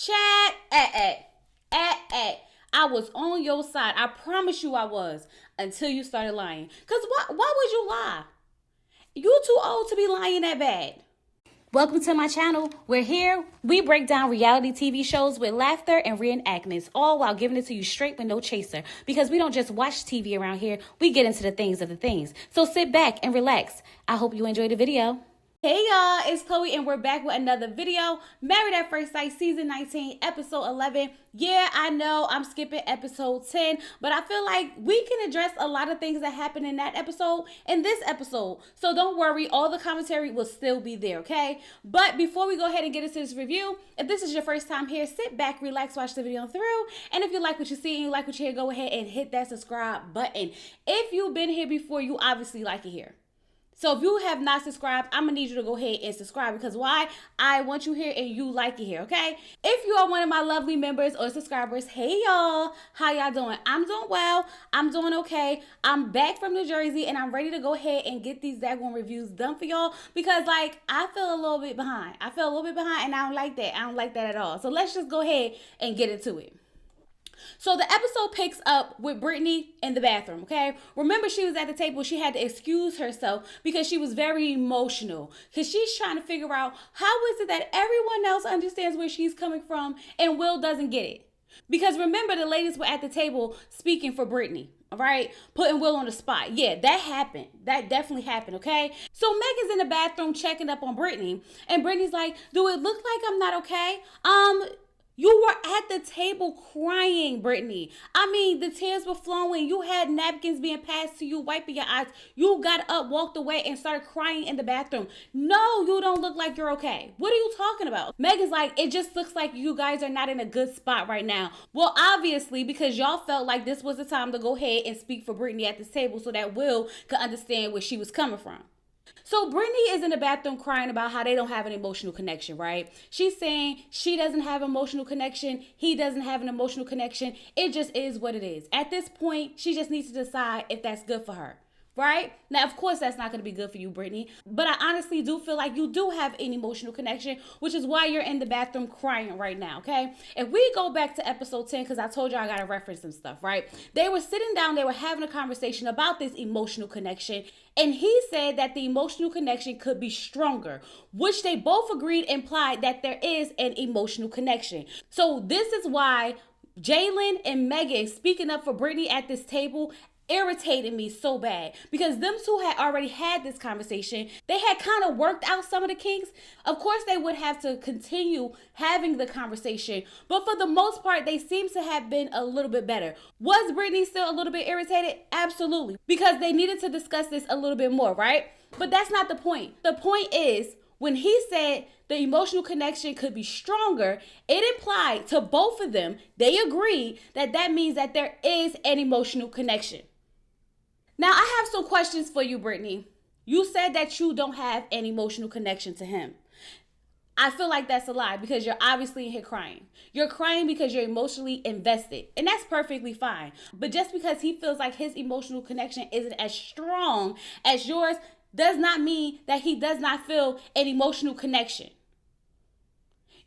Chad, I was on your side. I promise you I was until you started lying. Because why would you lie? You too old to be lying that bad. Welcome to my channel. We're here. We break down reality TV shows with laughter and reenactments, all while giving it to you straight with no chaser. Because we don't just watch TV around here. We get into the things of the things. So sit back and relax. I hope you enjoyed the video. Hey y'all, it's Chloe and we're back with another video. Married at First Sight season 19, episode 11. Yeah, I know I'm skipping episode 10, but I feel like we can address a lot of things that happened in that episode in this episode. So don't worry, all the commentary will still be there, okay? But before we go ahead and get into this review, if this is your first time here, sit back, relax, watch the video through. And if you like what you see and you like what you hear, go ahead and hit that subscribe button. If you've been here before, you obviously like it here. So if you have not subscribed, I'm going to need you to go ahead and subscribe because why? I want you here and you like it here, okay? If you are one of my lovely members or subscribers, hey y'all, how y'all doing? I'm doing well. I'm doing okay. I'm back from New Jersey and I'm ready to go ahead and get these daggone reviews done for y'all because like I feel a little bit behind. I feel a little bit behind and I don't like that. I don't like that at all. So let's just go ahead and get into it. So the episode picks up with Britney in the bathroom, okay? Remember, she was at the table. She had to excuse herself because she was very emotional because she's trying to figure out how is it that everyone else understands where she's coming from and Will doesn't get it. Because remember, the ladies were at the table speaking for Britney, all right? Putting Will on the spot. Yeah, that happened. That definitely happened, okay? So Megan's in the bathroom checking up on Britney and Britney's like, do it look like I'm not okay? You were at the table crying, Britney. I mean, the tears were flowing. You had napkins being passed to you, wiping your eyes. You got up, walked away, and started crying in the bathroom. No, you don't look like you're okay. What are you talking about? Megan's like, it just looks like you guys are not in a good spot right now. Well, obviously, because y'all felt like this was the time to go ahead and speak for Britney at this table so that Will could understand where she was coming from. So Britney is in the bathroom crying about how they don't have an emotional connection, right? She's saying she doesn't have emotional connection. He doesn't have an emotional connection. It just is what it is. At this point, she just needs to decide if that's good for her, right? Now, of course, that's not going to be good for you, Britney. But I honestly do feel like you do have an emotional connection, which is why you're in the bathroom crying right now, okay? If we go back to episode 10, because I told you I got to reference some stuff, right? They were sitting down, they were having a conversation about this emotional connection. And he said that the emotional connection could be stronger, which they both agreed implied that there is an emotional connection. So this is why Jalen and Megan speaking up for Britney at this table irritated me so bad because them two had already had this conversation. They had kind of worked out some of the kinks. Of course, they would have to continue having the conversation, but for the most part, they seem to have been a little bit better. Was Britney still a little bit irritated? Absolutely, because they needed to discuss this a little bit more, right? But that's not the point. The point is, when he said the emotional connection could be stronger, it implied to both of them, they agreed that that means that there is an emotional connection. Now, I have some questions for you, Britney. You said that you don't have an emotional connection to him. I feel like that's a lie because you're obviously in here crying. You're crying because you're emotionally invested, and that's perfectly fine. But just because he feels like his emotional connection isn't as strong as yours does not mean that he does not feel an emotional connection.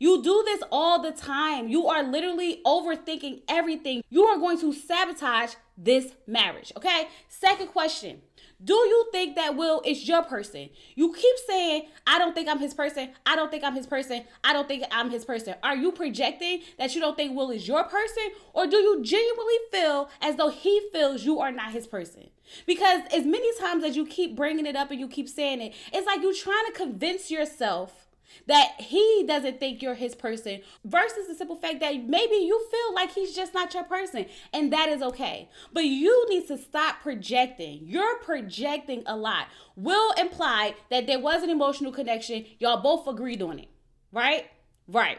You do this all the time. You are literally overthinking everything. You are going to sabotage this marriage, okay? Second question. Do you think that Will is your person? You keep saying, I don't think I'm his person. I don't think I'm his person. I don't think I'm his person. Are you projecting that you don't think Will is your person? Or do you genuinely feel as though he feels you are not his person? Because as many times as you keep bringing it up and you keep saying it, it's like you're trying to convince yourself that he doesn't think you're his person versus the simple fact that maybe you feel like he's just not your person, and that is okay. But you need to stop projecting. You're projecting a lot. Will imply that there was an emotional connection. Y'all both agreed on it, right? Right.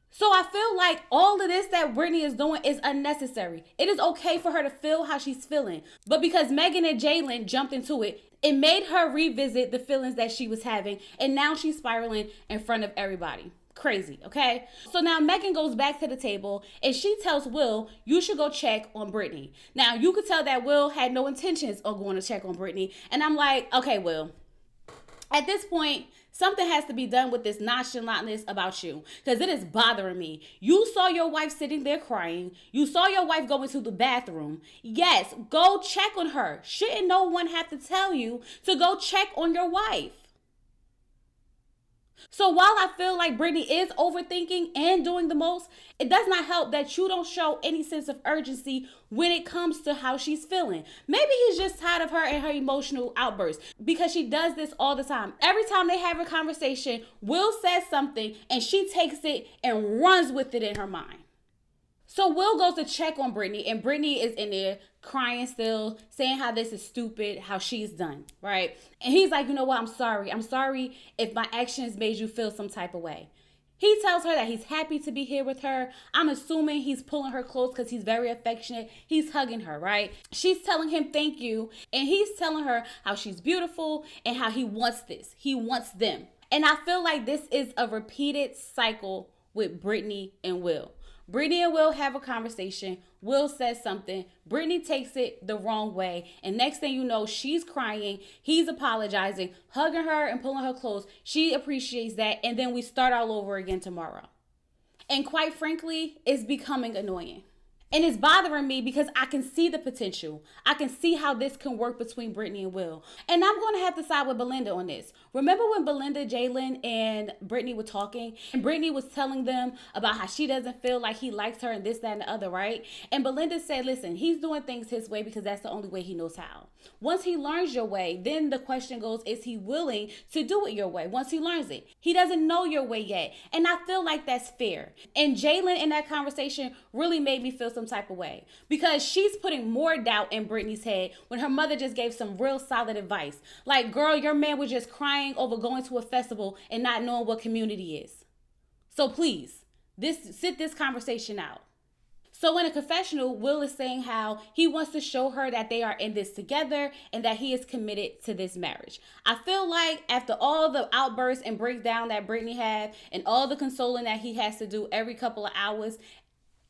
So I feel like all of this that Britney is doing is unnecessary. It is okay for her to feel how she's feeling. But because Megan and Jalen jumped into it, it made her revisit the feelings that she was having. And now she's spiraling in front of everybody. Crazy, okay? So now Megan goes back to the table and she tells Will, you should go check on Britney. Now you could tell that Will had no intentions of going to check on Britney. And I'm like, okay, Will. At this point, Something has to be done with this nonchalantness about you, because it is bothering me. You saw your wife sitting there crying. You saw your wife go into the bathroom. Yes, go check on her. Shouldn't no one have to tell you to go check on your wife? So while I feel like Britney is overthinking and doing the most, it does not help that you don't show any sense of urgency when it comes to how she's feeling. Maybe he's just tired of her and her emotional outbursts, because she does this all the time. Every time they have a conversation, Will says something and she takes it and runs with it in her mind. So Will goes to check on Britney, and Britney is in there crying still, saying how this is stupid, how she's done, right? And he's like, you know what, I'm sorry. I'm sorry if my actions made you feel some type of way. He tells her that he's happy to be here with her. I'm assuming he's pulling her close because he's very affectionate. He's hugging her, right? She's telling him thank you, and he's telling her how she's beautiful and how he wants this. He wants them. And I feel like this is a repeated cycle with Britney and Will. Britney and Will have a conversation. Will says something. Britney takes it the wrong way. And next thing you know, she's crying. He's apologizing, hugging her and pulling her close. She appreciates that. And then we start all over again tomorrow. And quite frankly, it's becoming annoying. And it's bothering me because I can see the potential. I can see how this can work between Britney and Will. And I'm going to have to side with Belinda on this. Remember when Belinda, Jalen, and Britney were talking? And Britney was telling them about how she doesn't feel like he likes her and this, that, and the other, right? And Belinda said, listen, he's doing things his way because that's the only way he knows how. Once he learns your way, then the question goes, is he willing to do it your way once he learns it? He doesn't know your way yet. And I feel like that's fair. And Jalen in that conversation really made me feel some type of way, because she's putting more doubt in Britney's head when her mother just gave some real solid advice. Like, girl, your man was just crying over going to a festival and not knowing what community is. So please, sit this conversation out. So in a confessional, Will is saying how he wants to show her that they are in this together and that he is committed to this marriage. I feel like after all the outbursts and breakdown that Britney had and all the consoling that he has to do every couple of hours,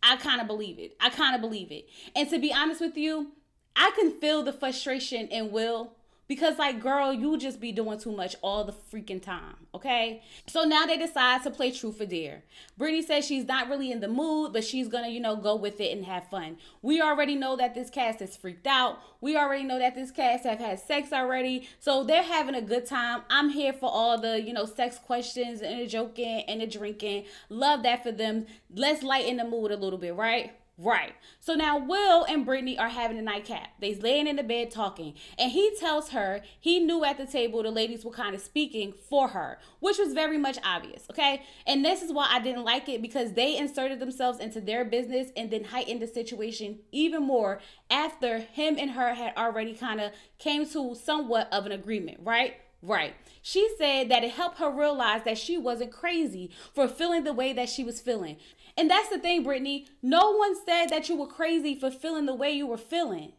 I kind of believe it. And to be honest with you, I can feel the frustration in Will, because like, girl, you just be doing too much all the freaking time, okay? So now they decide to play truth or dare. Britney says she's not really in the mood, but she's gonna, go with it and have fun. We already know that this cast is freaked out. We already know that this cast have had sex already. So they're having a good time. I'm here for all the, sex questions and the joking and the drinking. Love that for them. Let's lighten the mood a little bit, right? Right. So now Will and Britney are having a nightcap. They're laying in the bed talking. And he tells her he knew at the table the ladies were kind of speaking for her, which was very much obvious, okay? And this is why I didn't like it, because they inserted themselves into their business and then heightened the situation even more after him and her had already kind of came to somewhat of an agreement, right? Right. She said that it helped her realize that she wasn't crazy for feeling the way that she was feeling. And that's the thing, Britney. No one said that you were crazy for feeling the way you were feeling.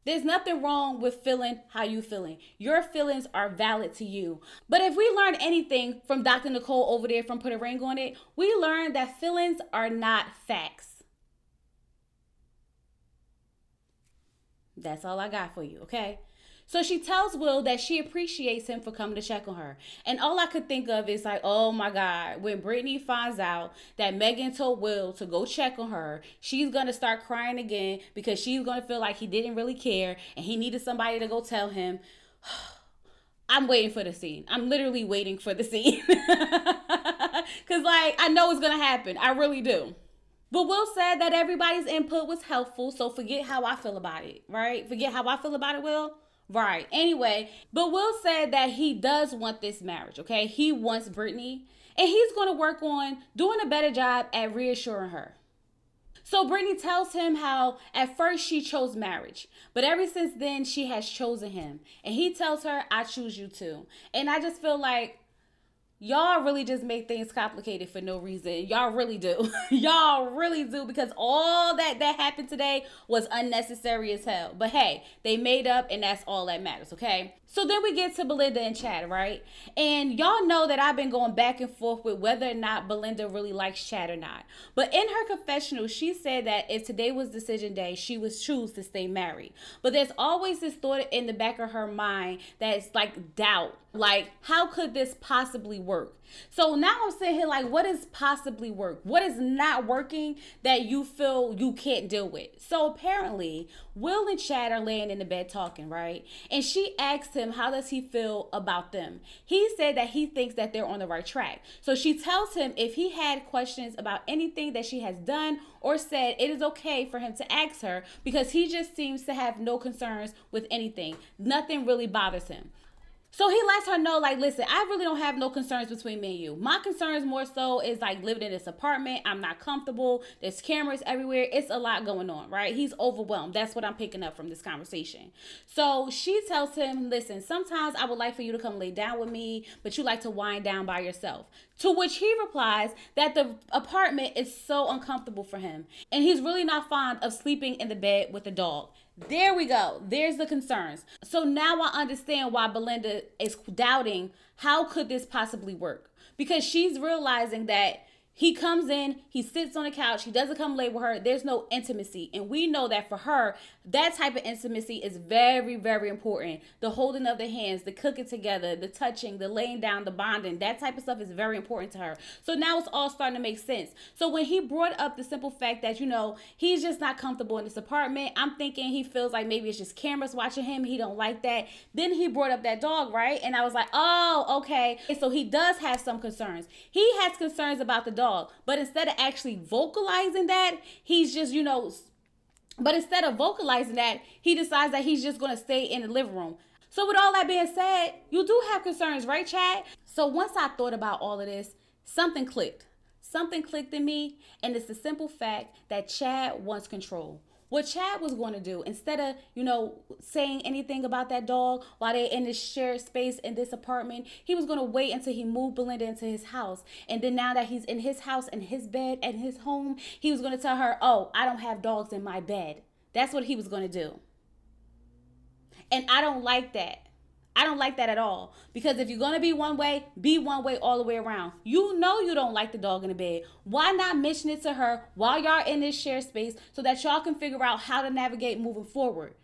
There's nothing wrong with feeling how you feeling. Your feelings are valid to you. But if we learn anything from Dr. Nicole over there from Put a Ring on It, we learned that feelings are not facts. That's all I got for you, okay? So she tells Will that she appreciates him for coming to check on her. And all I could think of is like, oh my God, when Britney finds out that Megan told Will to go check on her, she's going to start crying again because she's going to feel like he didn't really care and he needed somebody to go tell him. I'm waiting for the scene. I'm literally waiting for the scene. Because I know it's going to happen. I really do. But Will said that everybody's input was helpful, so forget how I feel about it, right? Forget how I feel about it, Will? Right. Anyway, but Will said that he does want this marriage, okay? He wants Britney, and he's going to work on doing a better job at reassuring her. So Britney tells him how at first she chose marriage, but ever since then she has chosen him. And he tells her, I choose you too. And I just feel like y'all really just make things complicated for no reason. Y'all really do. Y'all really do, because all that happened today was unnecessary as hell. But hey, they made up and that's all that matters, okay? So then we get to Belinda and Chad, right? And y'all know that I've been going back and forth with whether or not Belinda really likes Chad or not. But in her confessional, she said that if today was decision day, she would choose to stay married. But there's always this thought in the back of her mind that's like doubt. Like, how could this possibly work? So now I'm sitting here like, what is possibly work? What is not working that you feel you can't deal with? So apparently, Will and Chad are laying in the bed talking, right? And she asked him, how does he feel about them? He said that he thinks that they're on the right track. So she tells him if he had questions about anything that she has done or said, it is okay for him to ask her because he just seems to have no concerns with anything. Nothing really bothers him. So he lets her know, like, listen, I really don't have no concerns between me and you. My concerns more so is like living in this apartment. I'm not comfortable. There's cameras everywhere. It's a lot going on, right? He's overwhelmed. That's what I'm picking up from this conversation. So she tells him, listen, sometimes I would like for you to come lay down with me, but you like to wind down by yourself. To which he replies that the apartment is so uncomfortable for him. And he's really not fond of sleeping in the bed with the dog. There we go. There's the concerns. So now I understand why Belinda is doubting how could this possibly work. Because she's realizing that he comes in, he sits on the couch, he doesn't come lay with her. There's no intimacy. And we know that for her, that type of intimacy is very, very important. The holding of the hands, the cooking together, the touching, the laying down, the bonding, that type of stuff is very important to her. So now it's all starting to make sense. So when he brought up the simple fact that, he's just not comfortable in this apartment, I'm thinking he feels like maybe it's just cameras watching him. He don't like that. Then he brought up that dog, right? And I was like, oh, okay. So he does have some concerns. He has concerns about the dog. But instead of actually vocalizing that, he's just, but instead of vocalizing that, he decides that he's just going to stay in the living room. So with all that being said, you do have concerns, right, Chad? So once I thought about all of this, something clicked. Something clicked in me, and it's the simple fact that Chad wants control. What Chad was going to do, instead of, saying anything about that dog while they're in this shared space in this apartment, he was going to wait until he moved Belinda into his house. And then now that he's in his house, in his bed, at his home, he was going to tell her, oh, I don't have dogs in my bed. That's what he was going to do. And I don't like that. I don't like that at all. Because if you're going to be one way all the way around. You know you don't like the dog in the bed. Why not mention it to her while y'all in this shared space so that y'all can figure out how to navigate moving forward?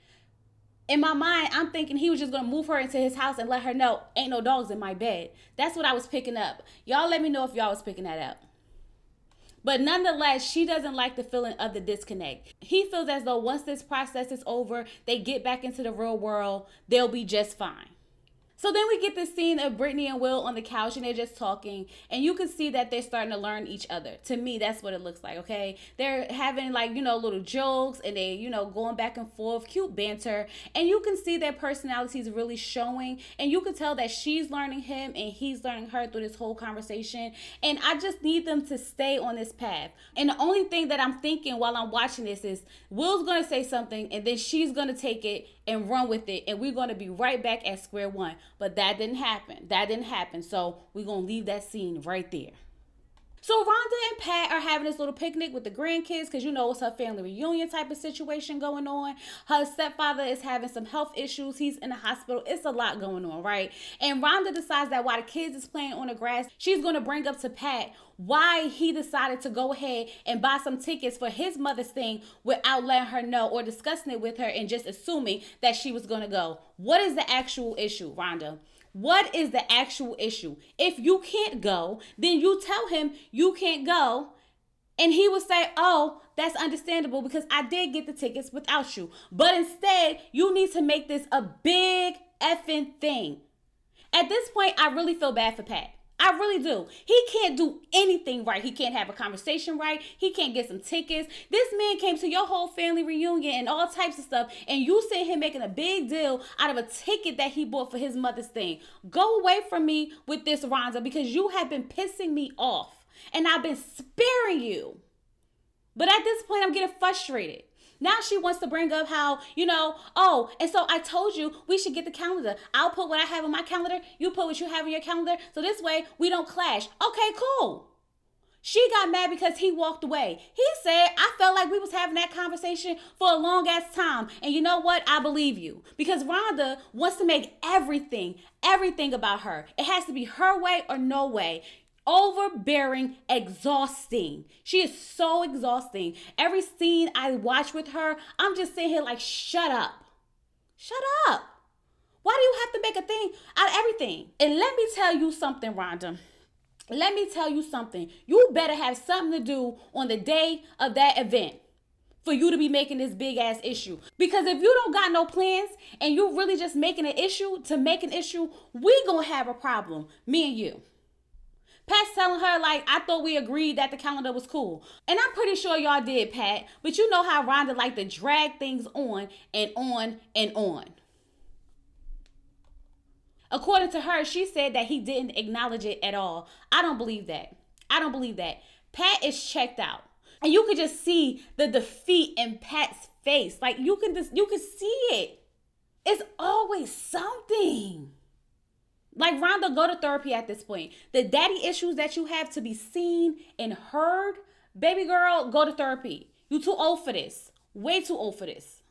In my mind, I'm thinking he was just going to move her into his house and let her know, ain't no dogs in my bed. That's what I was picking up. Y'all let me know if y'all was picking that up. But nonetheless, she doesn't like the feeling of the disconnect. He feels as though once this process is over, they get back into the real world, they'll be just fine. So then we get this scene of Britney and Will on the couch and they're just talking, and you can see that they're starting to learn each other. To me, that's what it looks like, okay? They're having little jokes, and they, going back and forth, cute banter, and you can see their personalities really showing, and you can tell that she's learning him and he's learning her through this whole conversation. And I just need them to stay on this path. And the only thing that I'm thinking while I'm watching this is Will's going to say something, and then she's going to take it and run with it, and we're going to be right back at square one. But that didn't happen. So we're going to leave that scene right there. So Rhonda and Pat are having this little picnic with the grandkids because it's her family reunion type of situation going on. Her stepfather is having some health issues. He's in the hospital. It's a lot going on, right? And Rhonda decides that while the kids is playing on the grass, she's going to bring up to Pat why he decided to go ahead and buy some tickets for his mother's thing without letting her know or discussing it with her and just assuming that she was going to go. What is the actual issue, Rhonda? What is the actual issue? If you can't go, then you tell him you can't go. And he would say, oh, that's understandable because I did get the tickets without you. But instead, you need to make this a big effing thing. At this point, I really feel bad for Pat. I really do. He can't do anything right. He can't have a conversation right. He can't get some tickets. This man came to your whole family reunion and all types of stuff, and you sitting here making a big deal out of a ticket that he bought for his mother's thing. Go away from me with this, Rhonda, because you have been pissing me off, and I've been sparing you. But at this point, I'm getting frustrated. Now she wants to bring up how, oh, and so I told you we should get the calendar. I'll put what I have on my calendar. You put what you have on your calendar. So this way we don't clash. Okay, cool. She got mad because he walked away. He said, I felt like we was having that conversation for a long ass time. And you know what? I believe you. Because Rhonda wants to make everything about her. It has to be her way or no way. Overbearing, exhausting. She is so exhausting. Every scene I watch with her, I'm just sitting here like, shut up. Shut up. Why do you have to make a thing out of everything? And let me tell you something, Rhonda. Let me tell you something. You better have something to do on the day of that event for you to be making this big ass issue. Because if you don't got no plans and you really just making an issue to make an issue, we gonna have a problem, me and you. Pat's telling her, like, I thought we agreed that the calendar was cool. And I'm pretty sure y'all did, Pat. But you know how Rhonda like to drag things on and on and on. According to her, she said that he didn't acknowledge it at all. I don't believe that. I don't believe that. Pat is checked out. And you could just see the defeat in Pat's face. Like, you can see it. It's always something. Like, Rhonda, go to therapy at this point. The daddy issues that you have to be seen and heard, baby girl, go to therapy. You too old for this. Way too old for this.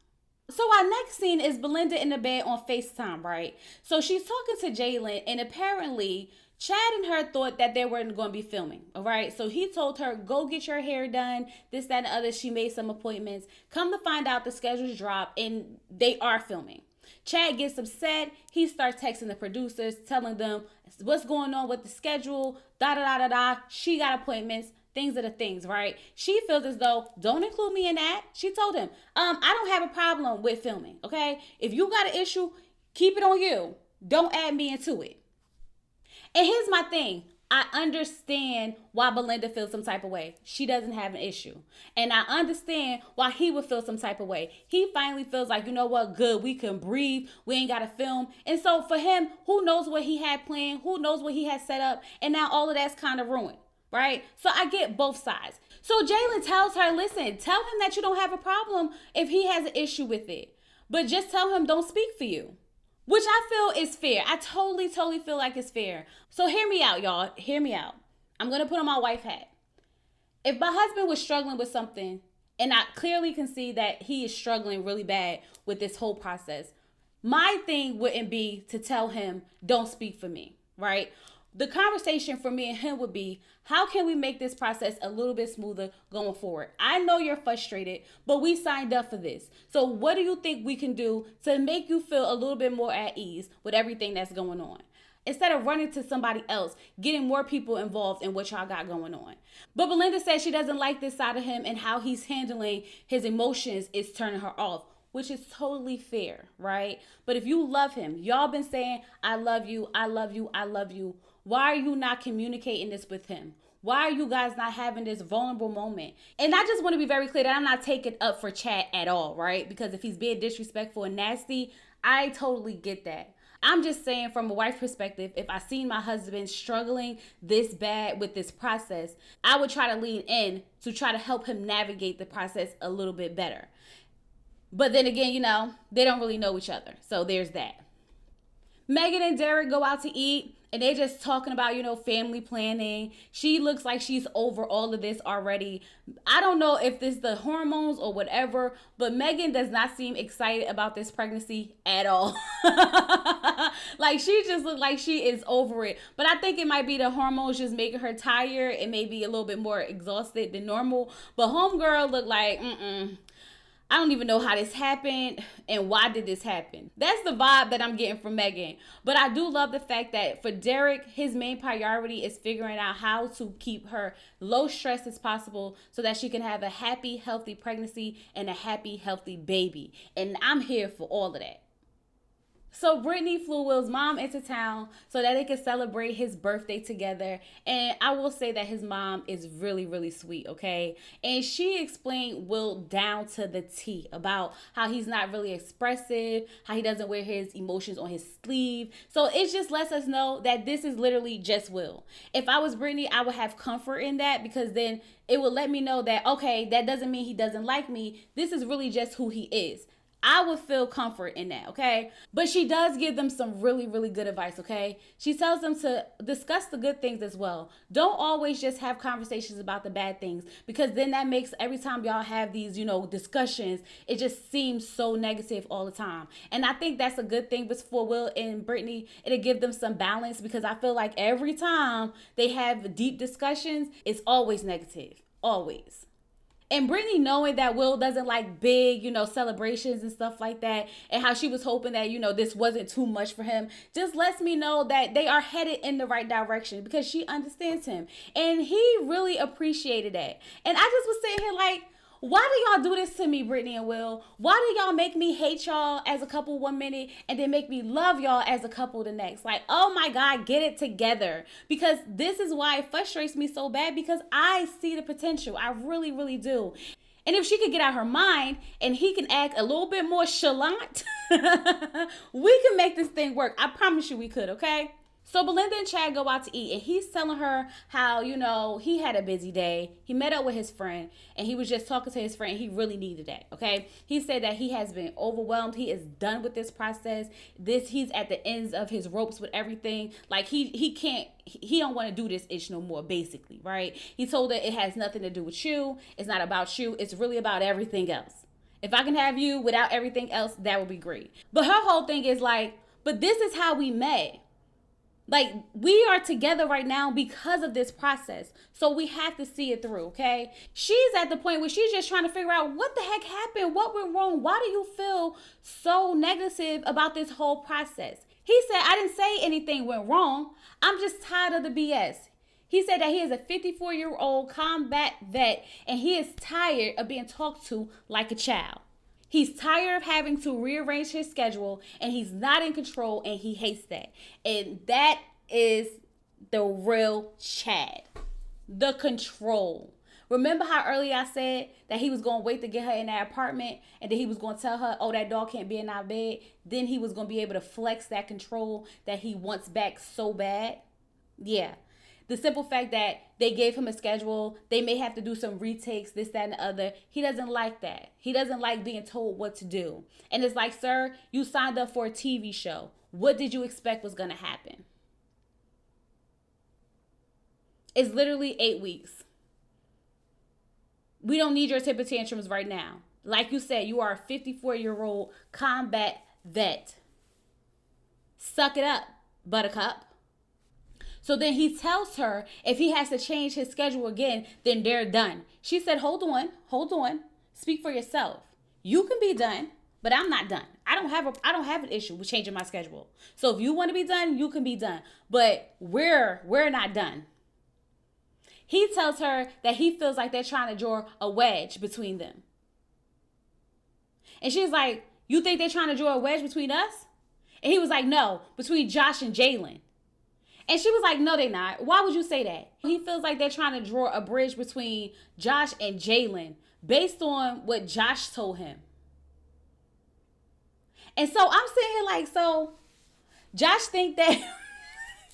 So our next scene is Belinda in the bed on FaceTime, right? So she's talking to Jalen, and apparently Chad and her thought that they weren't going to be filming, all right? So he told her, go get your hair done, this, that, and the other. She made some appointments. Come to find out, the schedules drop, and they are filming. Chad gets upset. He starts texting the producers, telling them what's going on with the schedule, da-da-da-da-da. She got appointments. Things are the things, right? She feels as though, don't include me in that. She told him, I don't have a problem with filming, okay? If you got an issue, keep it on you. Don't add me into it. And here's my thing. I understand why Belinda feels some type of way. She doesn't have an issue. And I understand why he would feel some type of way. He finally feels like, you know what, good, we can breathe. We ain't got to film. And so for him, who knows what he had planned? Who knows what he had set up? And now all of that's kind of ruined. Right? So I get both sides. So Jalen tells her, listen, tell him that you don't have a problem if he has an issue with it. But just tell him don't speak for you. Which I feel is fair. I totally feel like it's fair. So hear me out, y'all. Hear me out. I'm going to put on my wife hat. If my husband was struggling with something, and I clearly can see that he is struggling really bad with this whole process, my thing wouldn't be to tell him, don't speak for me, right? The conversation for me and him would be, how can we make this process a little bit smoother going forward? I know you're frustrated, but we signed up for this. So what do you think we can do to make you feel a little bit more at ease with everything that's going on? Instead of running to somebody else, getting more people involved in what y'all got going on. But Belinda says she doesn't like this side of him, and how he's handling his emotions is turning her off, which is totally fair, right? But if you love him, y'all been saying, I love you, I love you, I love you. Why are you not communicating this with him? Why are you guys not having this vulnerable moment? And I just want to be very clear that I'm not taking up for Chad at all, right? Because if he's being disrespectful and nasty, I totally get that. I'm just saying from a wife perspective, if I seen my husband struggling this bad with this process, I would try to lean in to try to help him navigate the process a little bit better. But then again, you know, they don't really know each other. So there's that. Megan and Derek go out to eat. And they're just talking about, you know, family planning. She looks like she's over all of this already. I don't know if this is the hormones or whatever, but Megan does not seem excited about this pregnancy at all. Like, she just looks like she is over it. But I think it might be the hormones just making her tired and maybe a little bit more exhausted than normal. But homegirl looked like, I don't even know how this happened and why did this happen. That's the vibe that I'm getting from Megan. But I do love the fact that for Derek, his main priority is figuring out how to keep her low stress as possible so that she can have a happy, healthy pregnancy and a happy, healthy baby. And I'm here for all of that. So Brittany flew Will's mom into town so that they could celebrate his birthday together. And I will say that his mom is really, really sweet, okay? And she explained Will down to the T about how he's not really expressive, how he doesn't wear his emotions on his sleeve. So it just lets us know that this is literally just Will. If I was Brittany, I would have comfort in that, because then it would let me know that, okay, that doesn't mean he doesn't like me. This is really just who he is. I would feel comfort in that, okay? But she does give them some really, really good advice, okay? She tells them to discuss the good things as well. Don't always just have conversations about the bad things, because then that makes every time y'all have these, you know, discussions, it just seems so negative all the time. And I think that's a good thing for Will and Brittany. It'll give them some balance, because I feel like every time they have deep discussions, it's always negative, always. And Brittany knowing that Will doesn't like big, celebrations and stuff like that, and how she was hoping that, this wasn't too much for him, just lets me know that they are headed in the right direction because she understands him. And he really appreciated that. And I just was sitting here like, why do y'all do this to me, Britney and Will? Why do y'all make me hate y'all as a couple one minute and then make me love y'all as a couple the next? Like, oh my God, get it together. Because this is why it frustrates me so bad, because I see the potential. I really, really do. And if she could get out her mind and he can act a little bit more chalant, we can make this thing work. I promise you we could, okay? So Belinda and Chad go out to eat, and he's telling her how, he had a busy day. He met up with his friend, and he was just talking to his friend. He really needed that, okay? He said that he has been overwhelmed. He is done with this process. He's at the ends of his ropes with everything. Like, he don't want to do this ish no more, basically, right? He told her it has nothing to do with you. It's not about you. It's really about everything else. If I can have you without everything else, that would be great. But her whole thing is like, but this is how we met. Like, we are together right now because of this process. So we have to see it through, okay? She's at the point where she's just trying to figure out what the heck happened? What went wrong? Why do you feel so negative about this whole process? He said, I didn't say anything went wrong. I'm just tired of the BS. He said that he is a 54-year-old combat vet, and he is tired of being talked to like a child. He's tired of having to rearrange his schedule, and he's not in control, and he hates that. And that is the real Chad. The control. Remember how earlier I said that he was going to wait to get her in that apartment, and then he was going to tell her, oh, that dog can't be in our bed. Then he was going to be able to flex that control that he wants back so bad. Yeah. The simple fact that they gave him a schedule, they may have to do some retakes, this, that, and the other. He doesn't like that. He doesn't like being told what to do. And it's like, sir, you signed up for a TV show. What did you expect was going to happen? It's literally 8 weeks. We don't need your temper tantrums right now. Like you said, you are a 54-year-old combat vet. Suck it up, buttercup. So then he tells her if he has to change his schedule again, then they're done. She said, hold on. Speak for yourself. You can be done, but I'm not done. I don't have an issue with changing my schedule. So if you want to be done, you can be done. But we're not done. He tells her that he feels like they're trying to draw a wedge between them. And she's like, you think they're trying to draw a wedge between us? And he was like, no, between Josh and Jalen. And she was like, no, they're not. Why would you say that? He feels like they're trying to draw a bridge between Josh and Jalen based on what Josh told him. And so I'm sitting here like, so Josh think that,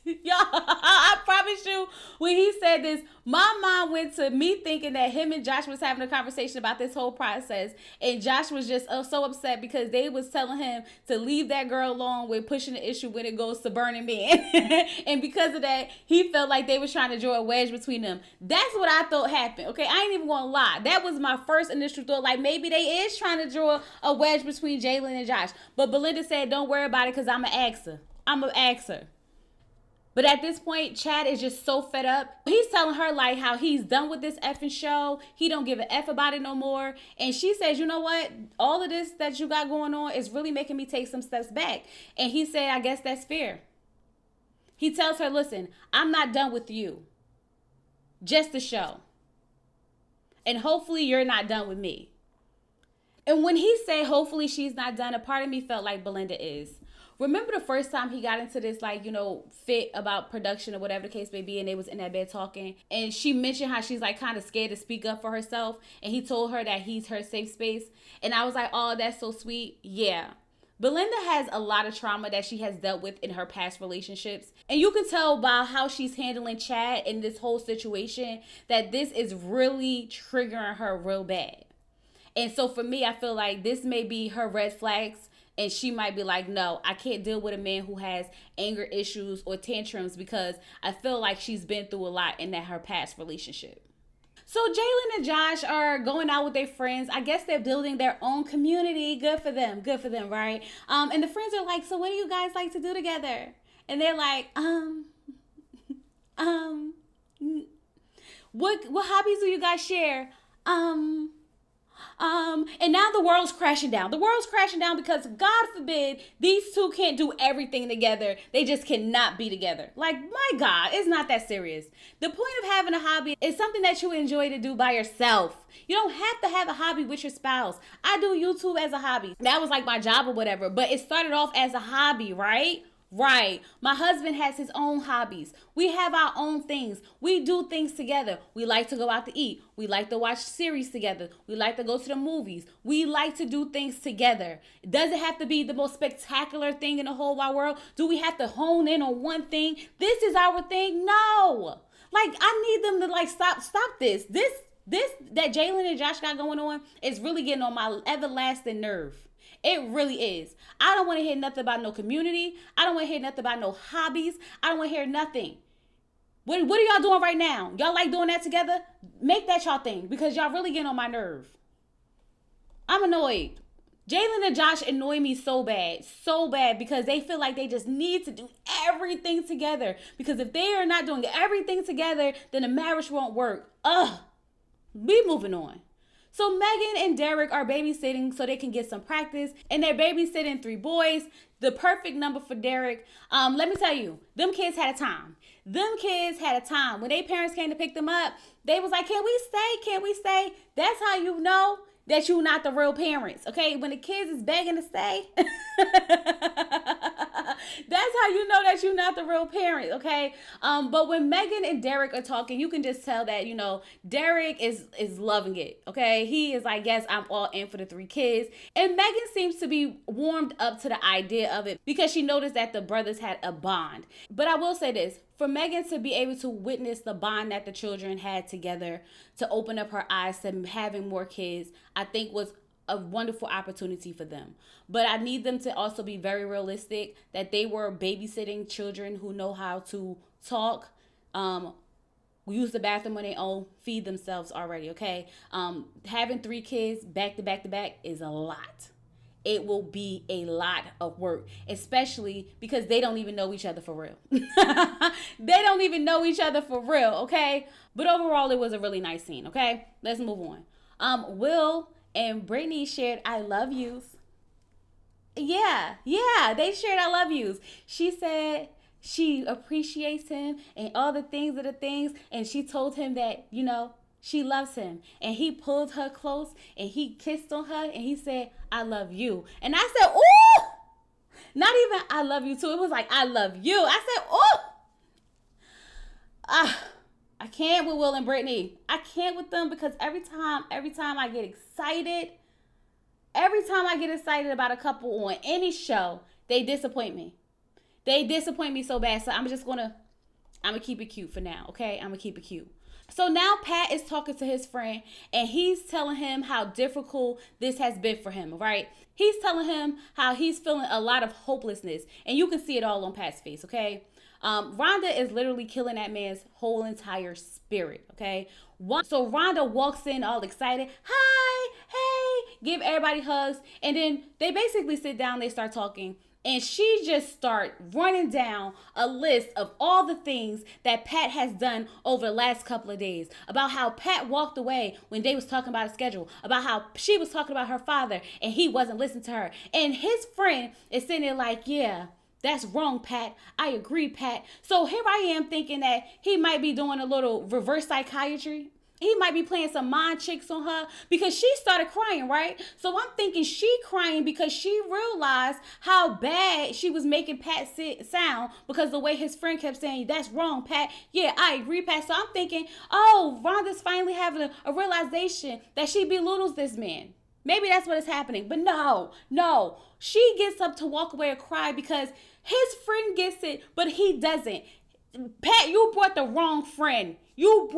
y'all, I promise you, when he said this, my mind went to me thinking that him and Josh was having a conversation about this whole process. And Josh was just so upset because they was telling him to leave that girl alone with pushing the issue when it goes to burning men. And because of that, he felt like they was trying to draw a wedge between them. That's what I thought happened. Okay, I ain't even gonna lie. That was my first initial thought. Like, maybe they is trying to draw a wedge between Jalen and Josh. But Belinda said, don't worry about it because I'm an axer. I'm an axer. But at this point, Chad is just so fed up. He's telling her like how he's done with this effing show. He don't give a F about it no more. And she says, you know what? All of this that you got going on is really making me take some steps back. And he said, I guess that's fair. He tells her, listen, I'm not done with you. Just the show. And hopefully you're not done with me. And when he said, hopefully she's not done, a part of me felt like Belinda is. Remember the first time he got into this, like, fit about production or whatever the case may be, and they was in that bed talking, and she mentioned how she's like kind of scared to speak up for herself, and he told her that he's her safe space, and I was like, oh, that's so sweet. Yeah. Belinda has a lot of trauma that she has dealt with in her past relationships, and you can tell by how she's handling Chad in this whole situation that this is really triggering her real bad. And so for me, I feel like this may be her red flags. And she might be like, no, I can't deal with a man who has anger issues or tantrums because I feel like she's been through a lot in her past relationship. So Jalen and Josh are going out with their friends. I guess they're building their own community. Good for them, right? And the friends are like, so what do you guys like to do together? And they're like, what hobbies do you guys share? Um, and now the world's crashing down. The world's crashing down because God forbid these two can't do everything together. They just cannot be together. Like, my God, it's not that serious. The point of having a hobby is something that you enjoy to do by yourself. You don't have to have a hobby with your spouse. I do YouTube as a hobby. That was like my job or whatever, but it started off as a hobby, right? Right. My husband has his own hobbies. We have our own things. We do things together. We like to go out to eat. We like to watch series together. We like to go to the movies. We like to do things together. Does it have to be the most spectacular thing in the whole wide world? Do we have to hone in on one thing? This is our thing? No. Like, I need them to like stop this. This that Jalen and Josh got going on is really getting on my everlasting nerve. It really is. I don't want to hear nothing about no community. I don't want to hear nothing about no hobbies. I don't want to hear nothing. What are y'all doing right now? Y'all like doing that together? Make that y'all thing because y'all really getting on my nerve. I'm annoyed. Jalen and Josh annoy me so bad because they feel like they just need to do everything together. Because if they are not doing everything together, then the marriage won't work. We moving on. So Megan and Derek are babysitting so they can get some practice. And they're babysitting 3 boys. The perfect number for Derek. Let me tell you, them kids had a time. When their parents came to pick them up, they was like, can we stay? That's how you know that you're not the real parents, okay? When the kids is begging to stay, that's how you know that you're not the real parent, okay? But when Megan and Derek are talking, you can just tell that, Derek is loving it, okay? He is like, yes, I'm all in for the 3 kids. And Megan seems to be warmed up to the idea of it because she noticed that the brothers had a bond. But I will say this, for Megan to be able to witness the bond that the children had together, to open up her eyes to having more kids, I think was a wonderful opportunity for them. But I need them to also be very realistic that they were babysitting children who know how to talk, use the bathroom on their own, feed themselves already, okay? Having 3 kids back to back to back is a lot. It will be a lot of work, especially because they don't even know each other for real. They don't even know each other for real, okay? But overall, it was a really nice scene, okay? Let's move on. Will and Britney shared I love yous. Yeah, they shared I love yous. She said she appreciates him and all the things are the things, and she told him that, she loves him. And he pulled her close and he kissed on her and he said, I love you. And I said, ooh, not even I love you too. It was like, I love you. I said, ooh. I can't with Will and Britney. I can't with them because every time I get excited, about a couple on any show, they disappoint me. They disappoint me so bad. So I'm gonna keep it cute for now. Okay. I'm gonna keep it cute. So now Pat is talking to his friend and he's telling him how difficult this has been for him, right? He's telling him how he's feeling a lot of hopelessness and you can see it all on Pat's face, okay? Rhonda is literally killing that man's whole entire spirit, okay? So Rhonda walks in all excited, hi, hey, give everybody hugs, and then they basically sit down, they start talking. And she just start running down a list of all the things that Pat has done over the last couple of days. About how Pat walked away when they was talking about a schedule. About how she was talking about her father and he wasn't listening to her. And his friend is sitting there like, yeah, that's wrong, Pat. I agree, Pat. So here I am thinking that he might be doing a little reverse psychiatry. He might be playing some mind tricks on her because she started crying, right? So I'm thinking she crying because she realized how bad she was making Pat sound because the way his friend kept saying, that's wrong, Pat. Yeah, I agree, Pat. So I'm thinking, oh, Rhonda's finally having a realization that she belittles this man. Maybe that's what is happening. But no. She gets up to walk away and cry because his friend gets it, but he doesn't. Pat, you brought the wrong friend. Because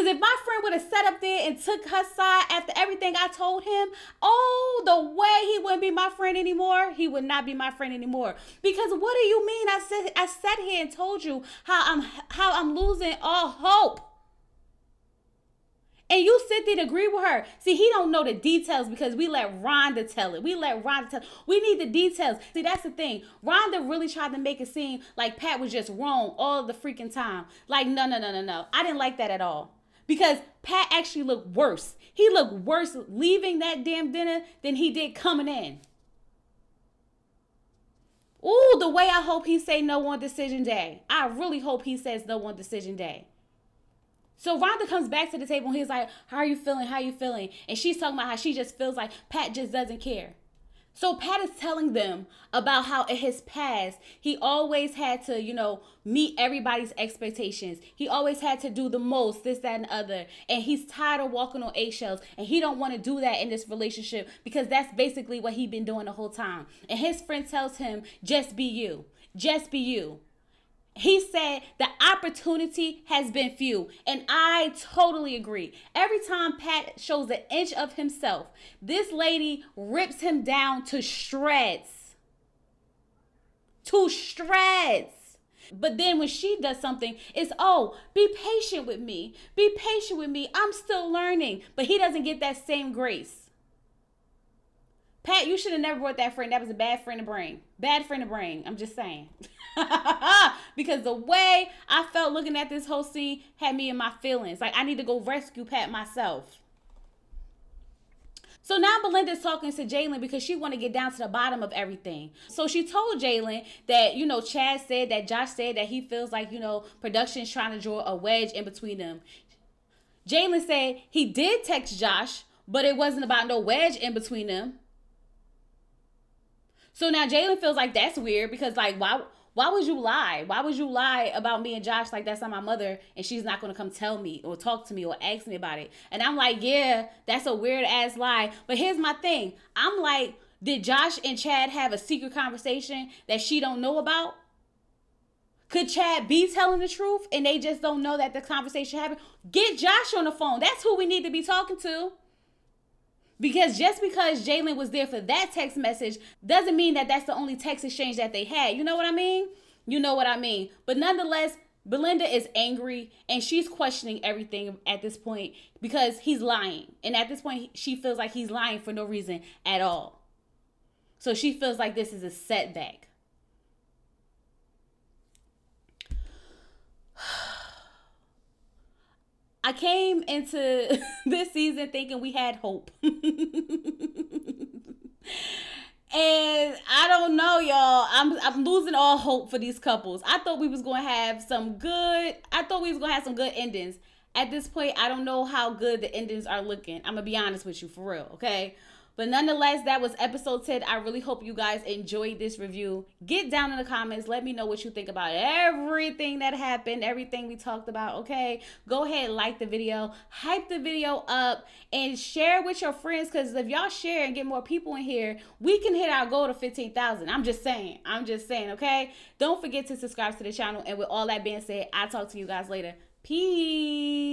if my friend would have sat up there and took her side after everything I told him, the way he wouldn't be my friend anymore. He would not be my friend anymore. Because what do you mean? I sat here and told you how I'm losing all hope. And you sit there to agree with her. See, he don't know the details because we let Rhonda tell it. We need the details. See, that's the thing. Rhonda really tried to make it seem like Pat was just wrong all the freaking time. Like, no. I didn't like that at all. Because Pat actually looked worse. He looked worse leaving that damn dinner than he did coming in. Ooh, the way I hope he say no on decision day. I really hope he says no on decision day. So Rhonda comes back to the table and he's like, how are you feeling? How are you feeling? And she's talking about how she just feels like Pat just doesn't care. So Pat is telling them about how in his past, he always had to, meet everybody's expectations. He always had to do the most, this, that, and the other. And he's tired of walking on eggshells. And he don't want to do that in this relationship because that's basically what he's been doing the whole time. And his friend tells him, just be you. Just be you. He said the opportunity has been few. And I totally agree. Every time Pat shows an inch of himself, this lady rips him down to shreds. To shreds. But then when she does something, it's, oh, be patient with me. Be patient with me. I'm still learning. But he doesn't get that same grace. Pat, you should have never brought that friend. That was a bad friend to bring. Bad friend to bring. I'm just saying. Because the way I felt looking at this whole scene had me in my feelings. Like, I need to go rescue Pat myself. So now Belinda's talking to Jalen because she want to get down to the bottom of everything. So she told Jalen that, Chad said that Josh said that he feels like, production's trying to draw a wedge in between them. Jalen said he did text Josh, but it wasn't about no wedge in between them. So now Jalen feels like that's weird because, like, why would you lie? Why would you lie about me and Josh like that's not my mother and she's not going to come tell me or talk to me or ask me about it? And I'm like, yeah, that's a weird ass lie. But here's my thing. I'm like, did Josh and Chad have a secret conversation that she don't know about? Could Chad be telling the truth and they just don't know that the conversation happened? Get Josh on the phone. That's who we need to be talking to. Because just because Jalen was there for that text message doesn't mean that that's the only text exchange that they had. You know what I mean? You know what I mean. But nonetheless, Belinda is angry and she's questioning everything at this point because he's lying. And at this point, she feels like he's lying for no reason at all. So she feels like this is a setback. I came into this season thinking we had hope. And I don't know, y'all. I'm losing all hope for these couples. I thought we was going to have some good endings. At this point, I don't know how good the endings are looking. I'm going to be honest with you, for real, okay? But nonetheless, that was episode 10. I really hope you guys enjoyed this review. Get down in the comments. Let me know what you think about everything that happened, everything we talked about, okay? Go ahead, like the video, hype the video up, and share with your friends, because if y'all share and get more people in here, we can hit our goal to 15,000. I'm just saying, okay? Don't forget to subscribe to the channel. And with all that being said, I'll talk to you guys later. Peace.